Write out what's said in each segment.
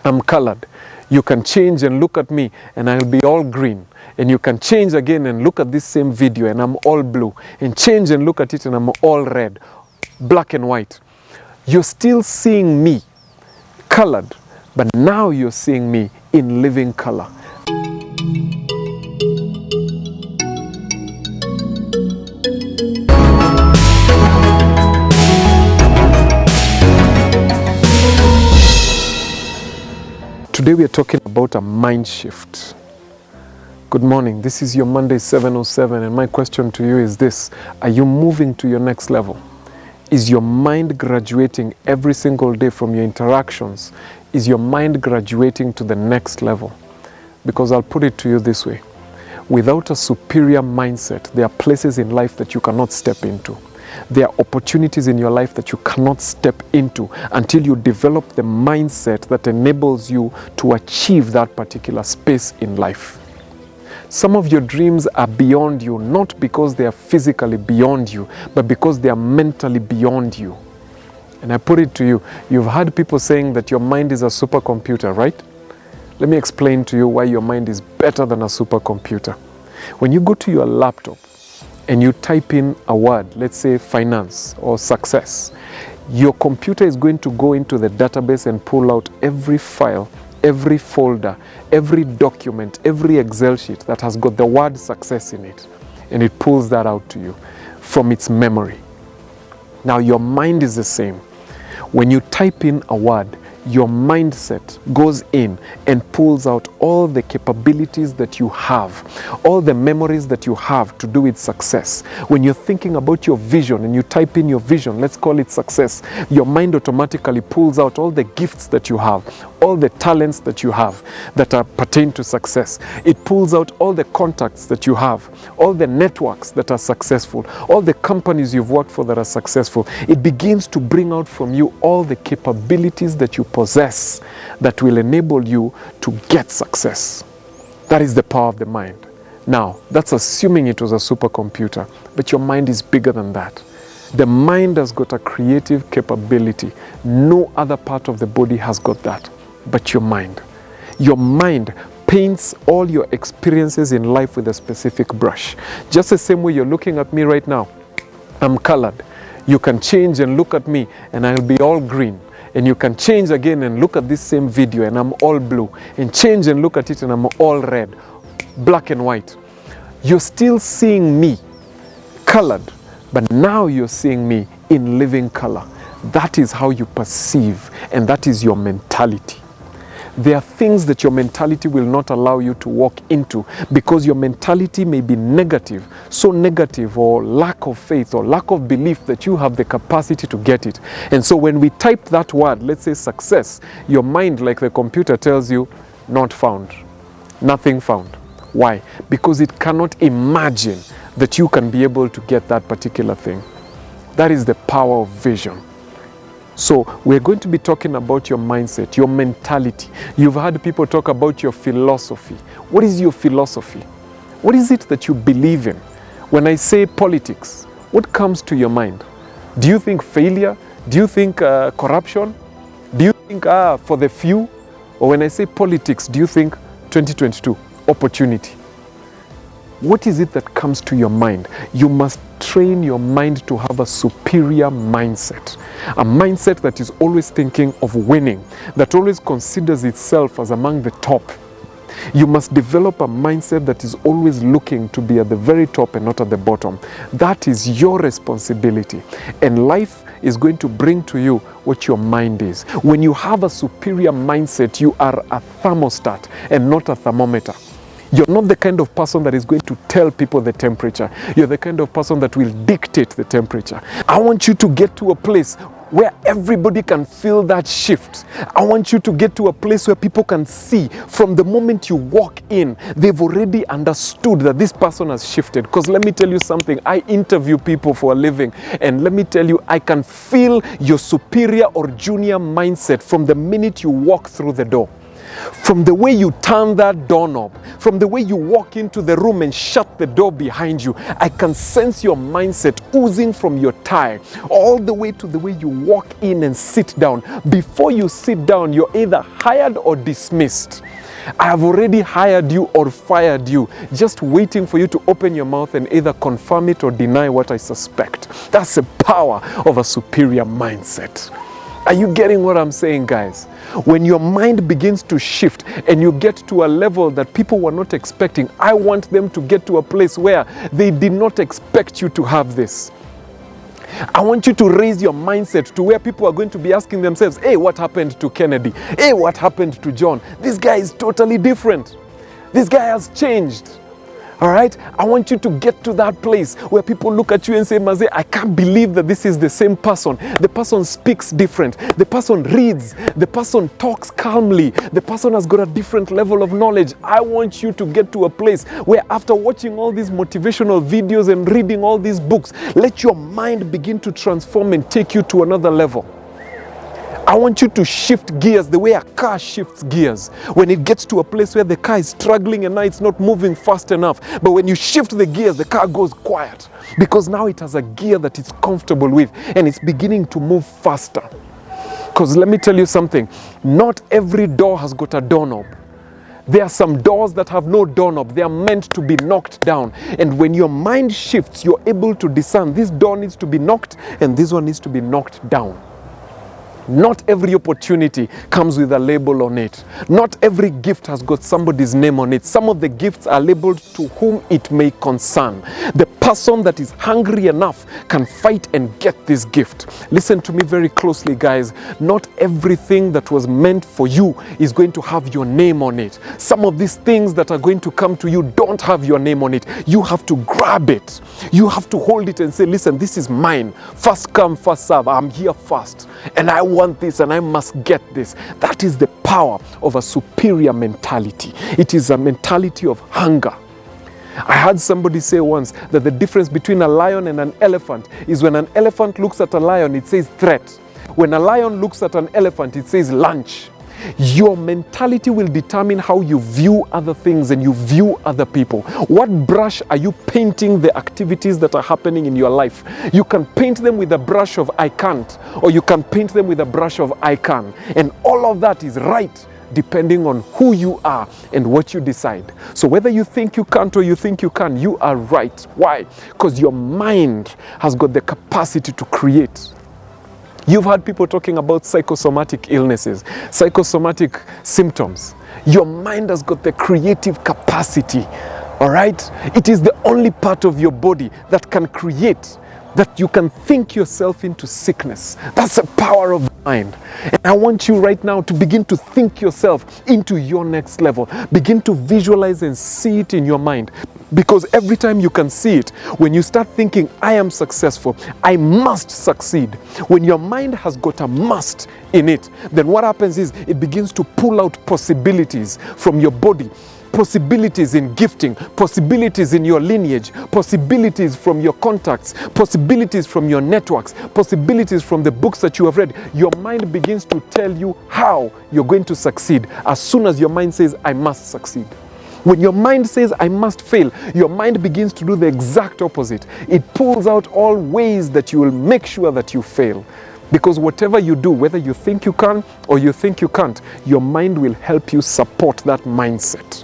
I'm colored. You can change and look at me and I'll be all green. And you can change again and look at this same video and I'm all blue. And change and look at it and I'm all red, black and white. You're still seeing me colored, but now you're seeing me in living color. Today we are talking about a mind shift. Good morning, this is your Monday 7:07 and my question to you is this: are you moving to your next level? Is your mind graduating every single day from your interactions? Is your mind graduating to the next level? Because I'll put it to you this way: without a superior mindset, there are places in life that you cannot step into. There are opportunities in your life that you cannot step into until you develop the mindset that enables you to achieve that particular space in life. Some of your dreams are beyond you, not because they are physically beyond you, but because they are mentally beyond you. And I put it to you, you've heard people saying that your mind is a supercomputer, right? Let me explain to you why your mind is better than a supercomputer. When you go to your laptop and you type in a word, let's say finance or success, your computer is going to go into the database and pull out every file, every folder, every document, every Excel sheet that has got the word success in it. And it pulls that out to you from its memory. Now your mind is the same. When you type in a word, your mindset goes in and pulls out all the capabilities that you have, all the memories that you have to do with success. When you're thinking about your vision and you type in your vision, let's call it success, your mind automatically pulls out all the gifts that you have, all the talents that you have that pertain to success. It pulls out all the contacts that you have, all the networks that are successful, all the companies you've worked for that are successful. It begins to bring out from you all the capabilities that you possess that will enable you to get success. That is the power of the mind. Now, that's assuming it was a supercomputer, but your mind is bigger than that. The mind has got a creative capability. No other part of the body has got that but your mind. Your mind paints all your experiences in life with a specific brush. Just the same way you're looking at me right now. I'm colored. You can change and look at me and I'll be all green. And you can change again and look at this same video and I'm all blue. And change and look at it and I'm all red, black and white. You're still seeing me colored, but now you're seeing me in living color. That is how you perceive, and that is your mentality. There are things that your mentality will not allow you to walk into because your mentality may be negative, so negative, or lack of faith or lack of belief that you have the capacity to get it. And so when we type that word, let's say success, your mind, like the computer, tells you not found, nothing found. Why? Because it cannot imagine that you can be able to get that particular thing. That is the power of vision. So we're going to be talking about your mindset, your mentality. You've heard people talk about your philosophy. What is your philosophy? What is it that you believe in? When I say politics, what comes to your mind? Do you think failure? Do you think corruption? Do you think for the few? Or when I say politics, do you think 2022, opportunity? What is it that comes to your mind? You must train your mind to have a superior mindset. A mindset that is always thinking of winning, that always considers itself as among the top. You must develop a mindset that is always looking to be at the very top and not at the bottom. That is your responsibility. And life is going to bring to you what your mind is. When you have a superior mindset, you are a thermostat and not a thermometer. You're not the kind of person that is going to tell people the temperature. You're the kind of person that will dictate the temperature. I want you to get to a place where everybody can feel that shift. I want you to get to a place where people can see from the moment you walk in, they've already understood that this person has shifted. Because let me tell you something, I interview people for a living, and let me tell you, I can feel your superior or junior mindset from the minute you walk through the door. From the way you turn that doorknob, from the way you walk into the room and shut the door behind you, I can sense your mindset oozing from your tie, all the way to the way you walk in and sit down. Before you sit down, you're either hired or dismissed. I have already hired you or fired you, just waiting for you to open your mouth and either confirm it or deny what I suspect. That's the power of a superior mindset. Are you getting what I'm saying, guys? When your mind begins to shift and you get to a level that people were not expecting, I want them to get to a place where they did not expect you to have this. I want you to raise your mindset to where people are going to be asking themselves, hey, what happened to Kennedy? Hey, what happened to John? This guy is totally different. This guy has changed. All right? I want you to get to that place where people look at you and say, Maze, I can't believe that this is the same person. The person speaks different. The person reads. The person talks calmly. The person has got a different level of knowledge. I want you to get to a place where after watching all these motivational videos and reading all these books, let your mind begin to transform and take you to another level. I want you to shift gears the way a car shifts gears. When it gets to a place where the car is struggling and now it's not moving fast enough. But when you shift the gears, the car goes quiet. Because now it has a gear that it's comfortable with and it's beginning to move faster. Because let me tell you something, not every door has got a doorknob. There are some doors that have no doorknob. They are meant to be knocked down. And when your mind shifts, you're able to discern this door needs to be knocked and this one needs to be knocked down. Not every opportunity comes with a label on it. Not every gift has got somebody's name on it. Some of the gifts are labeled to whom it may concern. The person that is hungry enough can fight and get this gift. Listen to me very closely, guys. Not everything that was meant for you is going to have your name on it. Some of these things that are going to come to you don't have your name on it. You have to grab it. You have to hold it and say, listen, this is mine. First come, first serve. I'm here first. And I want this and I must get this. That is the power of a superior mentality. It is a mentality of hunger. I heard somebody say once that the difference between a lion and an elephant is when an elephant looks at a lion, it says threat. When a lion looks at an elephant, it says lunch. Your mentality will determine how you view other things and you view other people. What brush are you painting the activities that are happening in your life? You can paint them with a brush of I can't, or you can paint them with a brush of I can. And all of that is right, depending on who you are and what you decide. So whether you think you can't or you think you can, you are right. Why? Because your mind has got the capacity to create. You've heard people talking about psychosomatic illnesses, psychosomatic symptoms. Your mind has got the creative capacity, all right? It is the only part of your body that can create, that you can think yourself into sickness. That's the power of the mind. And I want you right now to begin to think yourself into your next level. Begin to visualize and see it in your mind. Because every time you can see it, when you start thinking, I am successful, I must succeed. When your mind has got a must in it, then what happens is it begins to pull out possibilities from your body. Possibilities in gifting, possibilities in your lineage, possibilities from your contacts, possibilities from your networks, possibilities from the books that you have read. Your mind begins to tell you how you're going to succeed as soon as your mind says, I must succeed. When your mind says, I must fail, your mind begins to do the exact opposite. It pulls out all ways that you will make sure that you fail. Because whatever you do, whether you think you can or you think you can't, your mind will help you support that mindset.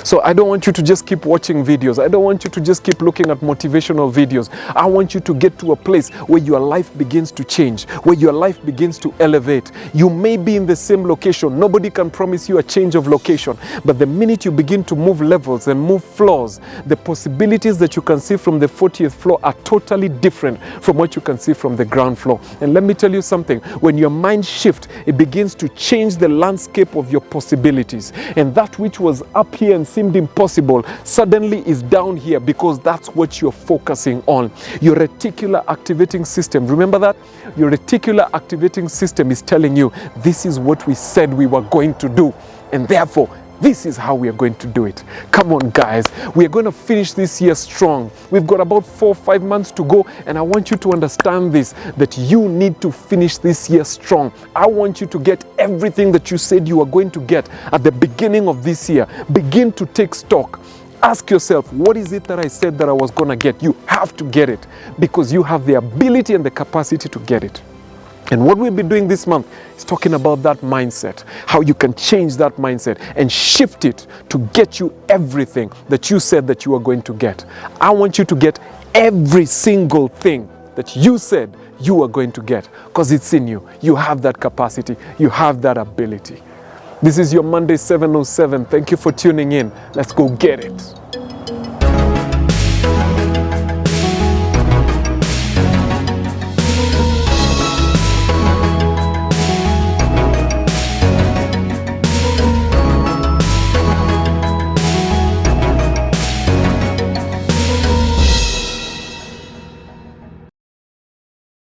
So I don't want you to just keep watching videos. I don't want you to just keep looking at motivational videos. I want you to get to a place where your life begins to change, where your life begins to elevate. You may be in the same location. Nobody can promise you a change of location. But the minute you begin to move levels and move floors, the possibilities that you can see from the 40th floor are totally different from what you can see from the ground floor. And let me tell you something. When your mind shifts, it begins to change the landscape of your possibilities. And that which was up here and seemed impossible suddenly is down here, because that's what you're focusing on. Your reticular activating system, remember that? Your reticular activating system is telling you, this is what we said we were going to do, and therefore This is how we are going to do it. Come on, guys. We are going to finish this year strong. We've got about 4 or 5 months to go, and I want you to understand this, that you need to finish this year strong. I want you to get everything that you said you are going to get at the beginning of this year. Begin to take stock. Ask yourself, what is it that I said that I was going to get? You have to get it because you have the ability and the capacity to get it. And what we'll be doing this month is talking about that mindset, how you can change that mindset and shift it to get you everything that you said that you are going to get. I want you to get every single thing that you said you are going to get because it's in you. You have that capacity. You have that ability. This is your Monday 707. Thank you for tuning in. Let's go get it.